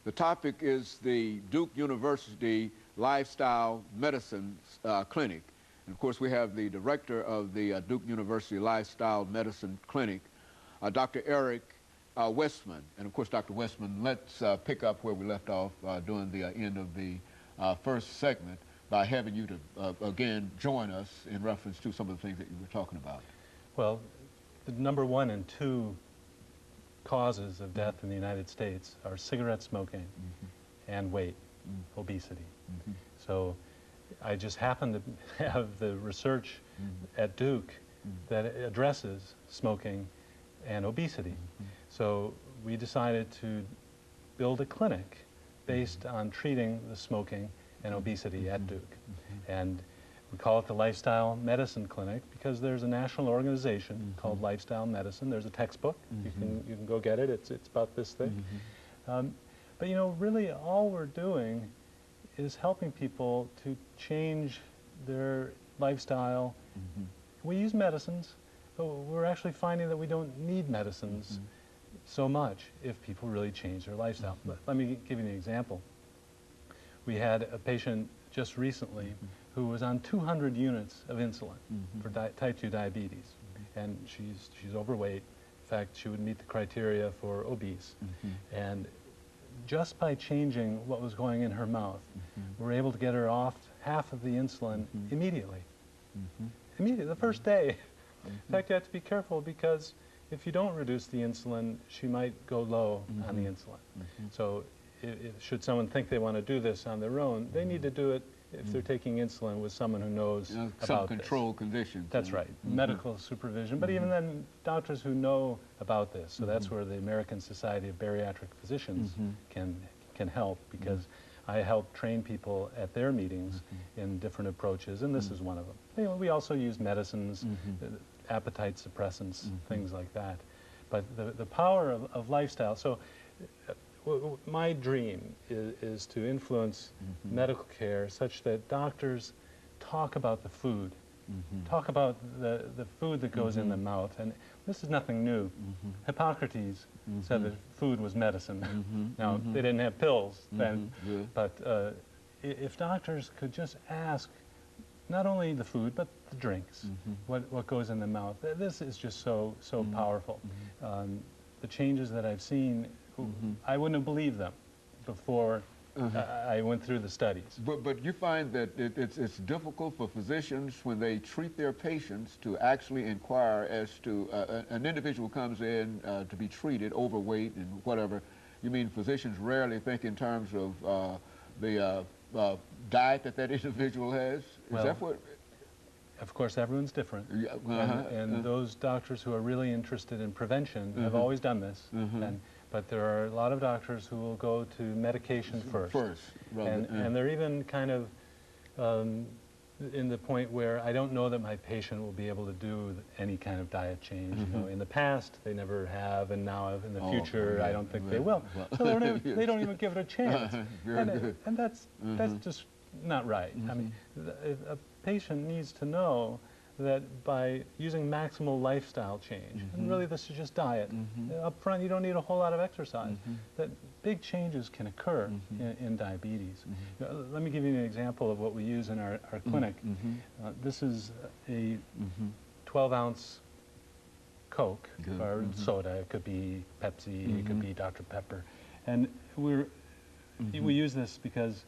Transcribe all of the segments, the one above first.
The topic is the Duke University Lifestyle Medicine Clinic. And of course, we have the director of the Duke University Lifestyle Medicine Clinic, Dr. EWestman. And of course, Dr. Westman, let's pick up where we left off during the end of the first segment by having you to, again, join us in reference to some of the things that you were talking about. Well, the number 1 and 2 causes of death in the United States are cigarette smoking and weight, obesity. So I just happen to have the research at Duke that addresses smoking and obesity. So we decided to build a clinic based on treating the smoking and obesity at Duke. And we call it the Lifestyle Medicine Clinic because there's a national organization called Lifestyle Medicine. There's a textbook. You can go get it. It's about this thick. But you know, really all we're doing is helping people to change their lifestyle. We use medicines, but we're actually finding that we don't need medicines so much if people really change their lifestyle. Let me give you an example. We had a patient just recently who was on 200 units of insulin for type 2 diabetes. And she's overweight. In fact, she would meet the criteria for obese. And just by changing what was going in her mouth, we're able to get her off half of the insulin immediately. Immediately, the first day. In fact, you have to be careful because if you don't reduce the insulin, she might go low on the insulin. So should someone think they want to do this on their own, they need to do it if they're taking insulin with someone who knows about some controlled conditions. That's right, medical supervision. But even then, doctors who know about this. So that's where the American Society of Bariatric Physicians can help, because I help train people at their meetings in different approaches, and this is one of them. You know, we also use medicines, appetite suppressants, things like that. But the power of lifestyle. So my dream is to influence medical care such that doctors talk about the food, talk about the food that goes in the mouth. And this is nothing new. Hippocrates said that food was medicine. Now, they didn't have pills then, but if doctors could just ask not only the food, but the drinks, what goes in the mouth, this is just so powerful. The changes that I've seen, I wouldn't have believed them before I went through the studies. But you find that it's difficult for physicians when they treat their patients to actually inquire as to, an individual comes in to be treated, overweight and whatever. You mean physicians rarely think in terms of the diet that individual has? Is that what? Of course, everyone's different, and those doctors who are really interested in prevention have always done this. But there are a lot of doctors who will go to medication first. And they're even kind of in the point where I don't know that my patient will be able to do any kind of diet change. You know, in the past, they never have, and now in the future, I don't think they will. So they don't even give it a chance. And that's just not right. I mean, a patient needs to know that by using maximal lifestyle change, and really this is just diet, up front you don't need a whole lot of exercise, that big changes can occur in diabetes. Let me give you an example of what we use in our clinic. This is a 12-ounce Coke or soda. It could be Pepsi, it could be Dr. Pepper. And we use this because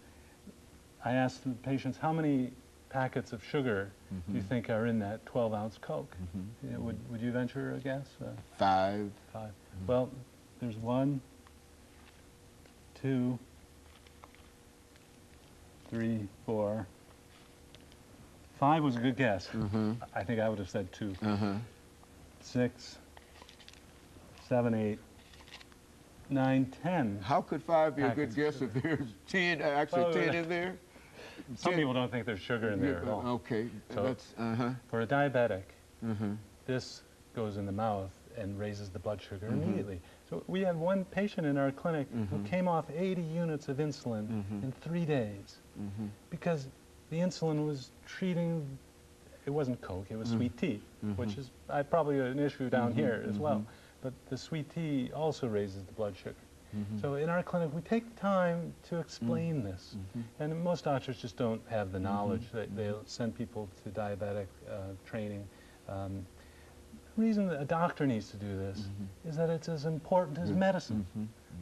I asked the patients, how many packets of sugar do you think are in that 12-ounce Coke? Would you venture a guess? 5. 5. Well, there's 1, 2, 3, 4. 5 was a good guess. I think I would have said 2. 6, 7, 8, 9, 10. How could 5 be a good guess if there's 10, actually 10 in there? Some people don't think there's sugar in there at all. Okay, so that's, for a diabetic, this goes in the mouth and raises the blood sugar immediately. So we had one patient in our clinic who came off 80 units of insulin in 3 days because the insulin was treating, it wasn't Coke, it was sweet tea, which is probably an issue down here as well. But the sweet tea also raises the blood sugar. So in our clinic, we take time to explain this. And most doctors just don't have the knowledge. They'll send people to diabetic training. The reason that a doctor needs to do this is that it's as important as medicine.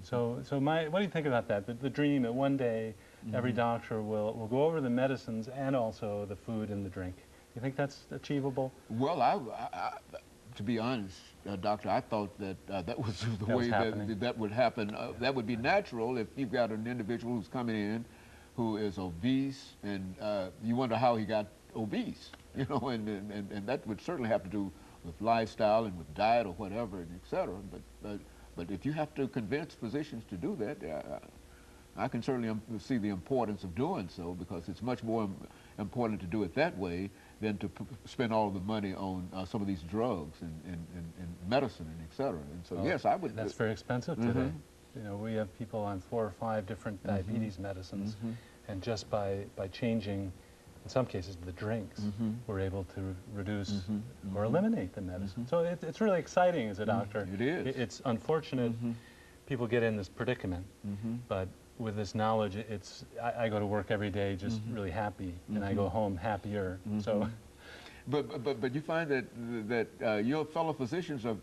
So what do you think about that? The dream that one day every doctor will go over the medicines and also the food and the drink. Do you think that's achievable? Well, to be honest, Doctor, I thought that that was the way that would happen. That would be natural if you've got an individual who's coming in who is obese, and you wonder how he got obese, you know, and that would certainly have to do with lifestyle and with diet or whatever, and et cetera. But if you have to convince physicians to do that, I can certainly see the importance of doing so, because it's much more important to do it that way than to spend all of the money on some of these drugs and medicine and et cetera. And so, yes, I would. That's very expensive today. You know, we have people on 4 or 5 different diabetes medicines, and just by changing, in some cases, the drinks, we're able to reduce or eliminate the medicine. So it's really exciting as a doctor. It is. It's unfortunate people get in this predicament, but with this knowledge, I go to work every day just really happy, and I go home happier. So, but you find that your fellow physicians are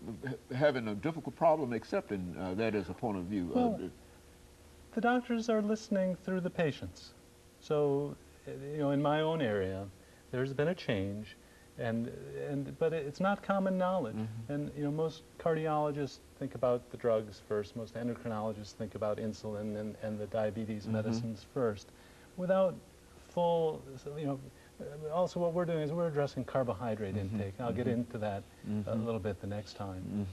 having a difficult problem accepting that as a point of view. Well, the doctors are listening through the patients. So, you know, in my own area, there's been a change, but it's not common knowledge. And you know, most cardiologists think about the drugs first. Most endocrinologists think about insulin and the diabetes medicines first, without full, you know. Also, what we're doing is we're addressing carbohydrate intake. I'll get into that a little bit the next time.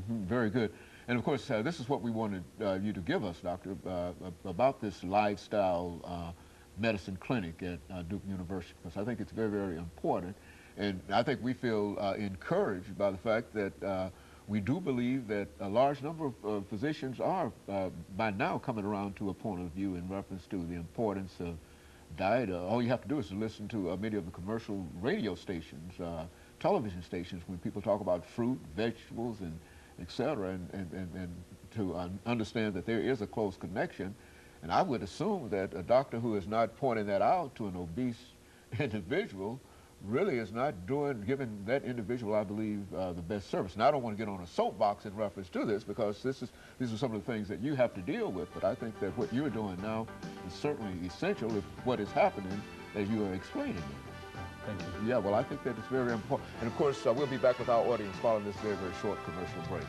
Very good. And of course, this is what we wanted you to give us, Doctor, about this lifestyle medicine clinic at Duke University, because I think it's very, very important. And I think we feel encouraged by the fact that we do believe that a large number of physicians are by now coming around to a point of view in reference to the importance of diet. All you have to do is to listen to many of the commercial radio stations, television stations, when people talk about fruit, vegetables, and et cetera, and to understand that there is a close connection. And I would assume that a doctor who is not pointing that out to an obese individual really is not giving that individual, I believe, the best service. Now, I don't want to get on a soapbox in reference to this, because these are some of the things that you have to deal with, but I think that what you're doing now is certainly essential if what is happening as you are explaining it. Thank you. Yeah, well, I think that it's very important. And of course, we'll be back with our audience following this very, very short commercial break.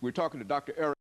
We're talking to Dr. Eric